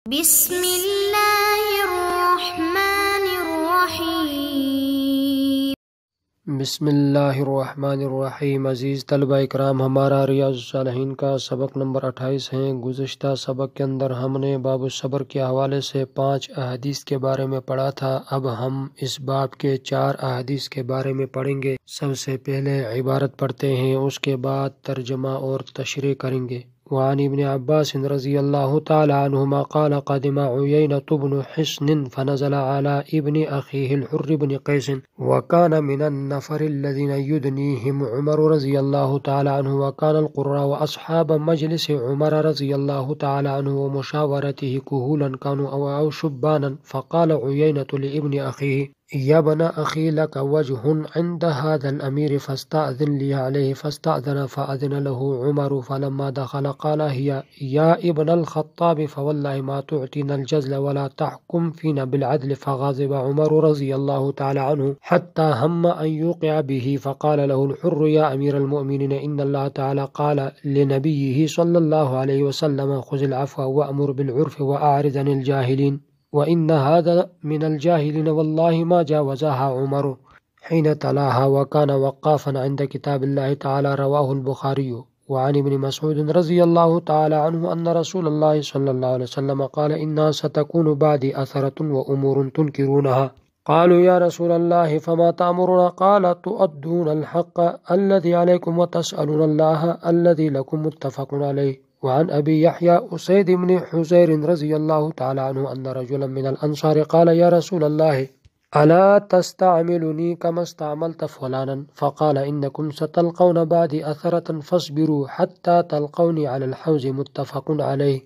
بسم اللہ الرحمن الرحیم۔ بسم اللہ الرحمن الرحیم۔ عزیز طلبہ اکرام، ہمارا ریاض الصالحین کا سبق نمبر 28 ہے۔ گزشتہ سبق کے اندر ہم نے باب الصبر کے حوالے سے 5 احادیث کے بارے میں پڑھا تھا۔ اب ہم اس باب کے 4 احادیث کے بارے میں پڑھیں گے۔ سب سے پہلے عبارت پڑھتے ہیں، اس کے بعد ترجمہ اور تشریح کریں گے۔ وعن ابن عباس رضی اللہ تعالی عنہما قال قدم عيينة بن حصن فنزل على ابن أخيه الحر بن قيس وكان من النفر الذين يدنيهم عمر رضي الله تعالى عنه، وكان القراء وأصحاب مجلس عمر رضي الله تعالى عنه ومشاورته كهولا كانوا أو شبانا، فقال عيينة لابن أخيه يا ابن أخي لك وجه عند هذا الأمير فاستأذن لي عليه، فاستأذن فأذن له عمر، فلما دخل قال هي يا ابن الخطاب فوالله ما تعطينا الجزل ولا تحكم فينا بالعدل، فغضب عمر رضي الله تعالى عنه حتى هم أن يوقع به، فقال له الحر يا أمير المؤمنين إن الله تعالى قال لنبيه صلى الله عليه وسلم خذ العفو وأمر بالعرف وأعرض عن الجاهلين، وإن هذا من الجاهلين والله ما جاوزها عمر حين تلاها، وكان وقافا عند كتاب الله تعالى، رواه البخاري۔ وعن ابن مسعود رضي الله تعالى عنه أن رسول الله صلى الله عليه وسلم قال إنها ستكون بعدي أثرة وأمور تنكرونها، قالوا يا رسول الله فما تأمرنا؟ قال تؤدون الحق الذي عليكم وتسألون الله الذي لكم، متفق عليه۔ وعن أبي يحيى أسيد بن حزير رضي الله تعالى عنه أن رجلا من الأنصار قال يا رسول الله ألا تستعملني كما استعملت فلانا؟ فقال إنكم ستلقون بعدي أثرة فاصبروا حتى تلقوني على الحوض، متفق عليه۔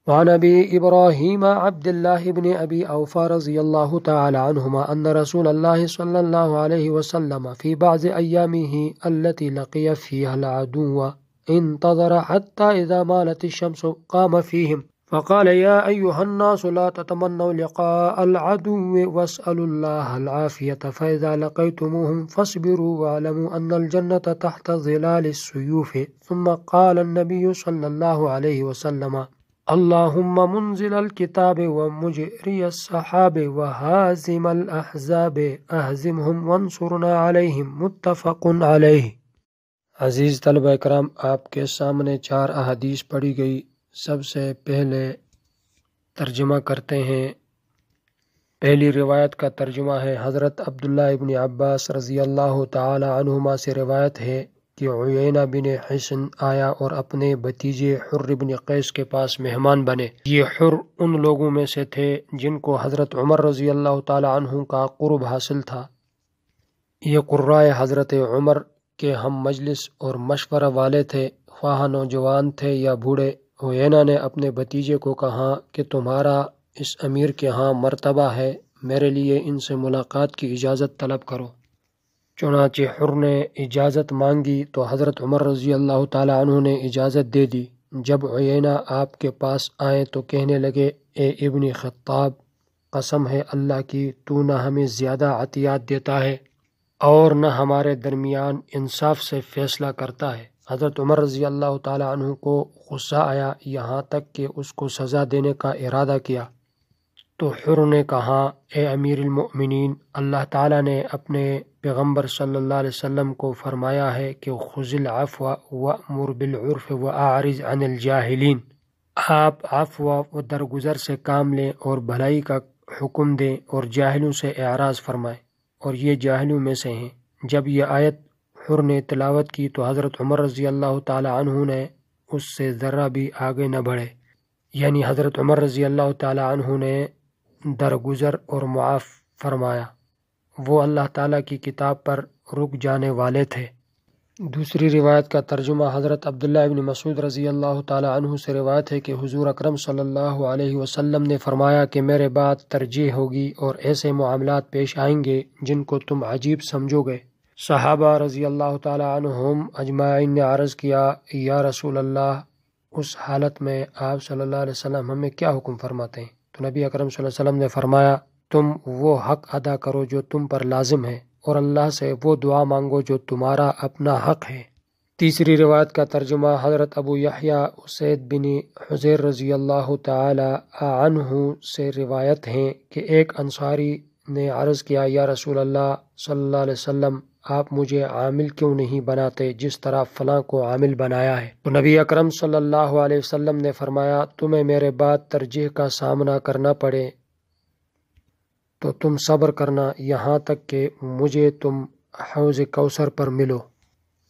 وعن أبي إبراهيم عبد الله بن أبي أوفى رضي الله تعالى عنهما أن رسول الله صلى الله عليه وسلم في بعض أيامه التي لقي فيها العدو انتظر حتى إذا مالت الشمس قام فيهم فقال يا أيها الناس لا تتمنوا لقاء العدو واسألوا الله العافية، فإذا لقيتموهم فاصبروا واعلموا أن الجنة تحت ظلال السيوف، ثم قال النبي صلى الله عليه وسلم اللهم منزل الكتاب ومجري السحاب وهازم الأحزاب أهزمهم وانصرنا عليهم، متفق عليه۔ عزیز طلبہ اکرام، آپ کے سامنے 4 احادیث پڑھی گئی۔ سب سے پہلے ترجمہ کرتے ہیں۔ پہلی روایت کا ترجمہ ہے، حضرت عبداللہ ابن عباس رضی اللہ تعالی عنہما سے روایت ہے کہ عیینہ بن حصن آیا اور اپنے بھتیجے حر بن قیس کے پاس مہمان بنے۔ یہ حر ان لوگوں میں سے تھے جن کو حضرت عمر رضی اللہ تعالی عنہ کا قرب حاصل تھا۔ یہ قرائے حضرت عمر کہ ہم مجلس اور مشورہ والے تھے، خواہ نوجوان تھے یا بوڑھے۔ عیینہ نے اپنے بھتیجے کو کہا کہ تمہارا اس امیر کے ہاں مرتبہ ہے، میرے لیے ان سے ملاقات کی اجازت طلب کرو۔ چنانچہ حر نے اجازت مانگی تو حضرت عمر رضی اللہ تعالی عنہ نے اجازت دے دی۔ جب عیینہ آپ کے پاس آئے تو کہنے لگے اے ابن خطاب، قسم ہے اللہ کی تو نہ ہمیں زیادہ عطیات دیتا ہے اور نہ ہمارے درمیان انصاف سے فیصلہ کرتا ہے۔ حضرت عمر رضی اللہ تعالی عنہ کو غصہ آیا، یہاں تک کہ اس کو سزا دینے کا ارادہ کیا۔ تو حر نے کہا اے امیر المؤمنین، اللہ تعالیٰ نے اپنے پیغمبر صلی اللہ علیہ وسلم کو فرمایا ہے کہ خذ العفو وأمر بالعرف وأعرض عن الجاہلین، آپ عفو و درگزر سے کام لیں اور بھلائی کا حکم دیں اور جاہلوں سے اعراض فرمائیں، اور یہ جاہلوں میں سے ہیں۔ جب یہ آیت حر نے تلاوت کی تو حضرت عمر رضی اللہ تعالی عنہ نے اس سے ذرہ بھی آگے نہ بڑھے، یعنی حضرت عمر رضی اللہ تعالی عنہ نے درگزر اور معاف فرمایا۔ وہ اللہ تعالیٰ کی کتاب پر رک جانے والے تھے۔ دوسری روایت کا ترجمہ حضرت عبداللہ ابن مسعود رضی اللہ تعالی عنہ سے روایت ہے کہ حضور اکرم صلی اللہ علیہ وسلم نے فرمایا کہ میرے بعد ترجیح ہوگی اور ایسے معاملات پیش آئیں گے جن کو تم عجیب سمجھو گے۔ صحابہ رضی اللہ تعالی عنہم اجمعین نے عرض کیا یا رسول اللہ، اس حالت میں آپ صلی اللہ علیہ وسلم ہمیں کیا حکم فرماتے ہیں؟ تو نبی اکرم صلی اللہ علیہ وسلم نے فرمایا تم وہ حق ادا کرو جو تم پر لازم ہے، اور اللہ سے وہ دعا مانگو جو تمہارا اپنا حق ہے۔ تیسری روایت کا ترجمہ حضرت ابو یحییٰ اسید بن حضیر رضی اللہ تعالی عنہ سے روایت ہیں کہ ایک انصاری نے عرض کیا، یا رسول اللہ صلی اللہ علیہ وسلم، آپ مجھے عامل کیوں نہیں بناتے جس طرح فلاں کو عامل بنایا ہے؟ تو نبی اکرم صلی اللہ علیہ وسلم نے فرمایا، تمہیں میرے بعد ترجیح کا سامنا کرنا پڑے تو تم صبر کرنا یہاں تک کہ مجھے تم حوض کوثر پر ملو۔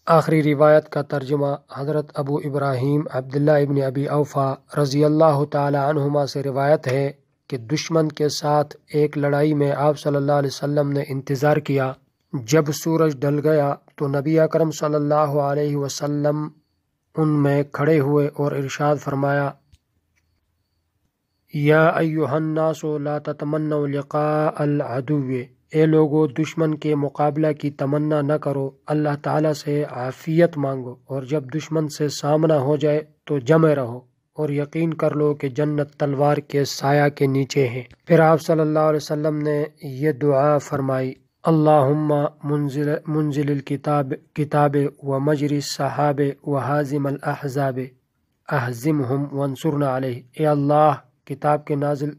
آخری روایت کا ترجمہ حضرت ابو ابراہیم عبداللہ ابن ابی اوفا رضی اللہ تعالی عنہما سے روایت ہے کہ دشمن کے ساتھ ایک لڑائی میں آپ صلی اللہ علیہ وسلم نے انتظار کیا۔ جب سورج ڈل گیا تو نبی اکرم صلی اللہ علیہ وسلم ان میں کھڑے ہوئے اور ارشاد فرمایا، یا ایھا الناس لا تتمنوا لقاء العدو، اے لوگو دشمن کے مقابلہ کی تمنا نہ کرو، اللہ تعالیٰ سے عافیت مانگو، اور جب دشمن سے سامنا ہو جائے تو جمع رہو اور یقین کر لو کہ جنت تلوار کے سایہ کے نیچے ہے۔ پھر آپ صلی اللہ علیہ وسلم نے یہ دعا فرمائی، اللہم منزل الکتاب و مجری السحاب و حازم الاحزاب اہزمہم وانصرنا علیہ، اے اللہ کتاب کے نازل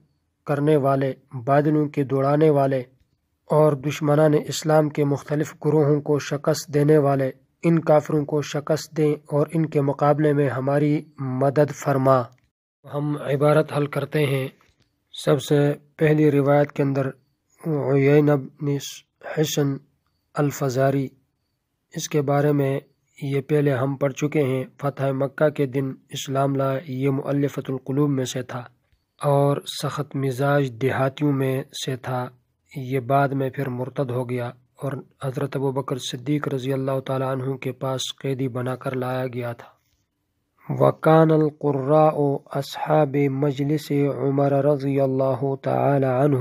کرنے والے، بادلوں کے دوڑانے والے اور دشمنان اسلام کے مختلف گروہوں کو شکست دینے والے، ان کافروں کو شکست دیں اور ان کے مقابلے میں ہماری مدد فرما۔ ہم عبارت حل کرتے ہیں۔ سب سے پہلی روایت کے اندر عیینہ بن حصن الفزاری، اس کے بارے میں یہ پہلے ہم پڑھ چکے ہیں۔ فتح مکہ کے دن اسلام لائے، یہ مؤلفۃ القلوب میں سے تھا اور سخت مزاج دیہاتیوں میں سے تھا، یہ بعد میں پھر مرتد ہو گیا اور حضرت ابوبکر صدیق رضی اللہ تعالی عنہ کے پاس قیدی بنا کر لایا گیا تھا۔ وَكَانَ الْقُرَّاءُ أَصْحَابِ مَجْلِسِ عمر رضی اللہ تعالی عنہ،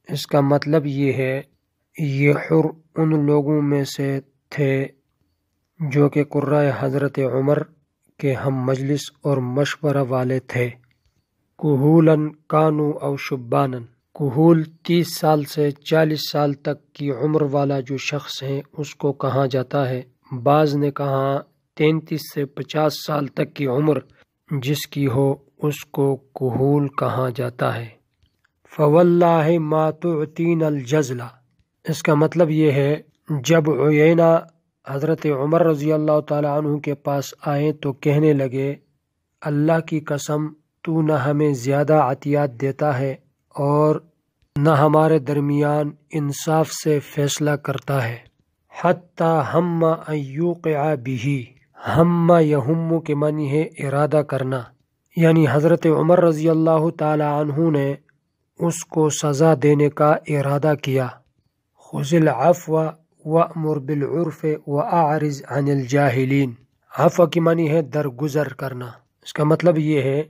اس کا مطلب یہ ہے یہ حر ان لوگوں میں سے تھے جو کہ قرائے حضرت عمر کے ہم مجلس اور مشورہ والے تھے۔ کہولاً کانوا او شباناً، کہول 30 سال سے 40 سال تک کی عمر والا جو شخص ہے اس کو کہا جاتا ہے۔ بعض نے کہا 33 سے 50 سال تک کی عمر جس کی ہو اس کو کہول کہا جاتا ہے۔ فواللہ ما تعطین الجزلہ، اس کا مطلب یہ ہے جب عیینہ حضرت عمر رضی اللہ تعالی عنہ کے پاس آئے تو کہنے لگے، اللہ کی قسم تو نہ ہمیں زیادہ عطیات دیتا ہے اور نہ ہمارے درمیان انصاف سے فیصلہ کرتا ہے۔ حتی ہم ان یوقع بہ، ہم یہم کے معنی ہے ارادہ کرنا، یعنی حضرت عمر رضی اللہ تعالی عنہ نے اس کو سزا دینے کا ارادہ کیا۔ خذ العفو وأمر بالعرف واعرض عن الجاہلین، عفو کی معنی ہے درگزر کرنا، اس کا مطلب یہ ہے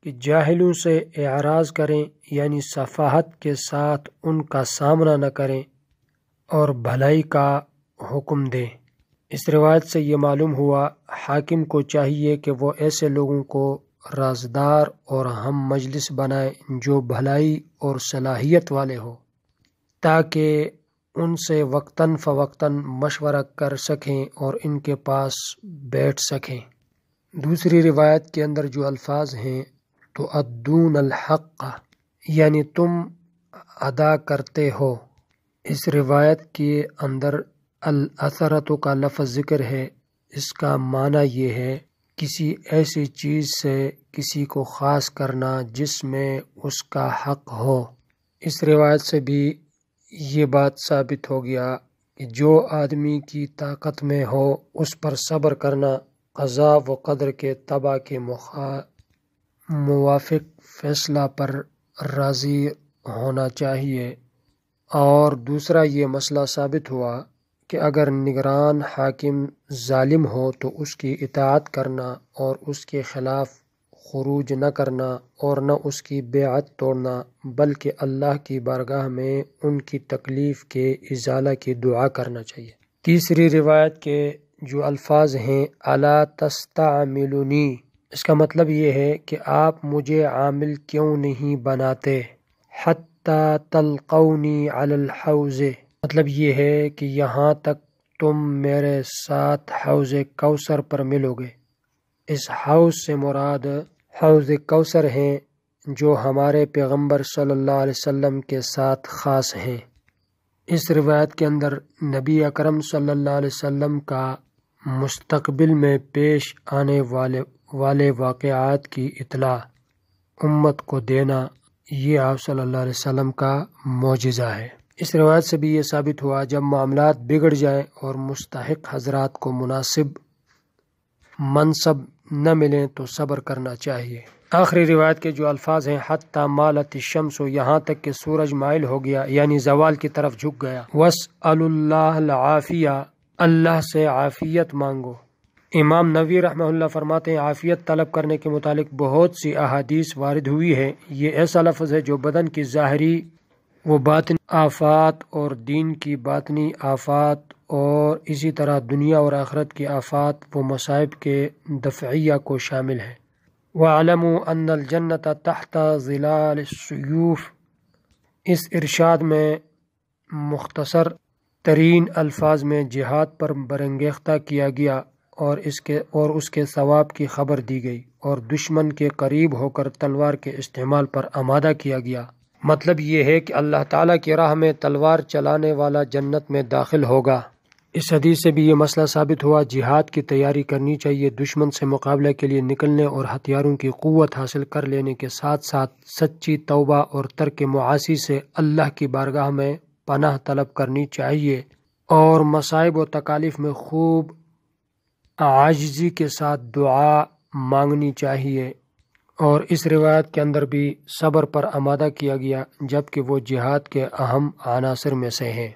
کہ جاہلوں سے اعراض کریں، یعنی صفاحت کے ساتھ ان کا سامنا نہ کریں اور بھلائی کا حکم دیں۔ اس روایت سے یہ معلوم ہوا حاکم کو چاہیے کہ وہ ایسے لوگوں کو رازدار اور ہم مجلس بنائے جو بھلائی اور صلاحیت والے ہو، تاکہ ان سے وقتاً فوقتاً مشورہ کر سکیں اور ان کے پاس بیٹھ سکیں۔ دوسری روایت کے اندر جو الفاظ ہیں تو ادون الحق، یعنی تم ادا کرتے ہو۔ اس روایت کے اندر الاثرت کا لفظ ذکر ہے، اس کا معنی یہ ہے کسی ایسی چیز سے کسی کو خاص کرنا جس میں اس کا حق ہو۔ اس روایت سے بھی یہ بات ثابت ہو گیا کہ جو آدمی کی طاقت میں ہو اس پر صبر کرنا، قضاء و قدر کے تبع کے موافق فیصلہ پر راضی ہونا چاہیے۔ اور دوسرا یہ مسئلہ ثابت ہوا کہ اگر نگران حاکم ظالم ہو تو اس کی اطاعت کرنا اور اس کے خلاف خروج نہ کرنا اور نہ اس کی بیعت توڑنا، بلکہ اللہ کی بارگاہ میں ان کی تکلیف کے ازالہ کی دعا کرنا چاہیے۔ تیسری روایت کے جو الفاظ ہیں الا تستعملونی، اس کا مطلب یہ ہے کہ آپ مجھے عامل کیوں نہیں بناتے، حتی تلقونی علی الحوض، مطلب یہ ہے کہ یہاں تک تم میرے ساتھ حوض کوثر پر ملو گے۔ اس حوض سے مراد حوض کوثر ہیں جو ہمارے پیغمبر صلی اللہ علیہ وسلم کے ساتھ خاص ہیں۔ اس روایت کے اندر نبی اکرم صلی اللہ علیہ وسلم کا مستقبل میں پیش آنے والے واقعات کی اطلاع امت کو دینا، یہ آپ صلی اللہ علیہ وسلم کا معجزہ ہے۔ اس روایت سے بھی یہ ثابت ہوا جب معاملات بگڑ جائیں اور مستحق حضرات کو مناسب منصب نہ ملیں تو صبر کرنا چاہیے۔ آخری روایت کے جو الفاظ ہیں حتی مالت الشمس، یہاں تک کہ سورج مائل ہو گیا یعنی زوال کی طرف جھک گیا۔ واسأل اللہ العافیہ، اللہ سے عافیت مانگو۔ امام نووی رحمہ اللہ فرماتے ہیں عافیت طلب کرنے کے متعلق بہت سی احادیث وارد ہوئی ہے۔ یہ ایسا لفظ ہے جو بدن کی ظاہری و باطنی آفات اور دین کی باطنی آفات اور اسی طرح دنیا اور آخرت کی آفات و مصائب کے دفعیہ کو شامل ہے۔ وَاعْلَمُوا أَنَّ الْجَنَّةَ تَحْتَ ظِلَالِ السُّيُوفِ، اس ارشاد میں مختصر ترین الفاظ میں جہاد پر برانگیختہ کیا گیا اور اس کے ثواب کی خبر دی گئی، اور دشمن کے قریب ہو کر تلوار کے استعمال پر آمادہ کیا گیا۔ مطلب یہ ہے کہ اللہ تعالیٰ کی راہ میں تلوار چلانے والا جنت میں داخل ہوگا۔ اس حدیث سے بھی یہ مسئلہ ثابت ہوا جہاد کی تیاری کرنی چاہیے، دشمن سے مقابلے کے لیے نکلنے اور ہتھیاروں کی قوت حاصل کر لینے کے ساتھ ساتھ سچی توبہ اور ترک معاصی سے اللہ کی بارگاہ میں پناہ طلب کرنی چاہیے، اور مصائب و تکالیف میں خوب عاجزی کے ساتھ دعا مانگنی چاہیے۔ اور اس روایت کے اندر بھی صبر پر آمادہ کیا گیا جبکہ وہ جہاد کے اہم عناصر میں سے ہیں۔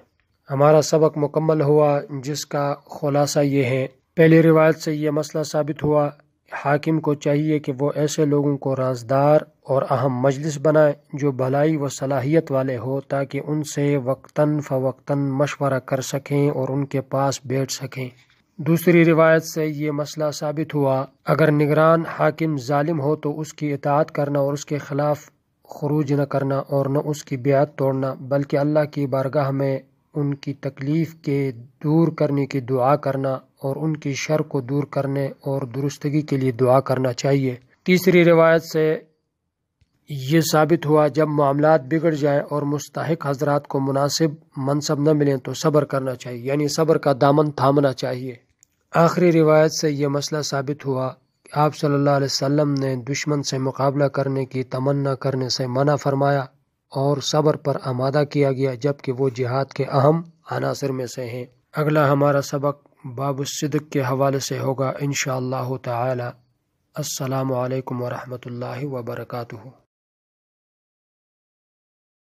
ہمارا سبق مکمل ہوا جس کا خلاصہ یہ ہے، پہلی روایت سے یہ مسئلہ ثابت ہوا حاکم کو چاہیے کہ وہ ایسے لوگوں کو رازدار اور اہم مجلس بنائے جو بھلائی و صلاحیت والے ہو تاکہ ان سے وقتاً فوقتاً مشورہ کر سکیں اور ان کے پاس بیٹھ سکیں۔ دوسری روایت سے یہ مسئلہ ثابت ہوا اگر نگران حاکم ظالم ہو تو اس کی اطاعت کرنا اور اس کے خلاف خروج نہ کرنا اور نہ اس کی بیعت توڑنا، بلکہ اللہ کی بارگاہ میں ان کی تکلیف کے دور کرنے کی دعا کرنا اور ان کی شر کو دور کرنے اور درستگی کے لیے دعا کرنا چاہیے۔ تیسری روایت سے یہ ثابت ہوا جب معاملات بگڑ جائیں اور مستحق حضرات کو مناسب منصب نہ ملیں تو صبر کرنا چاہیے، یعنی صبر کا دامن تھامنا چاہیے۔ آخری روایت سے یہ مسئلہ ثابت ہوا کہ آپ صلی اللہ علیہ وسلم نے دشمن سے مقابلہ کرنے کی تمنا کرنے سے منع فرمایا اور صبر پر آمادہ کیا گیا جبکہ وہ جہاد کے اہم عناصر میں سے ہیں۔ اگلا ہمارا سبق باب الصدق کے حوالے سے ہوگا انشاءاللہ تعالی۔ السلام علیکم ورحمۃ اللہ وبرکاتہ۔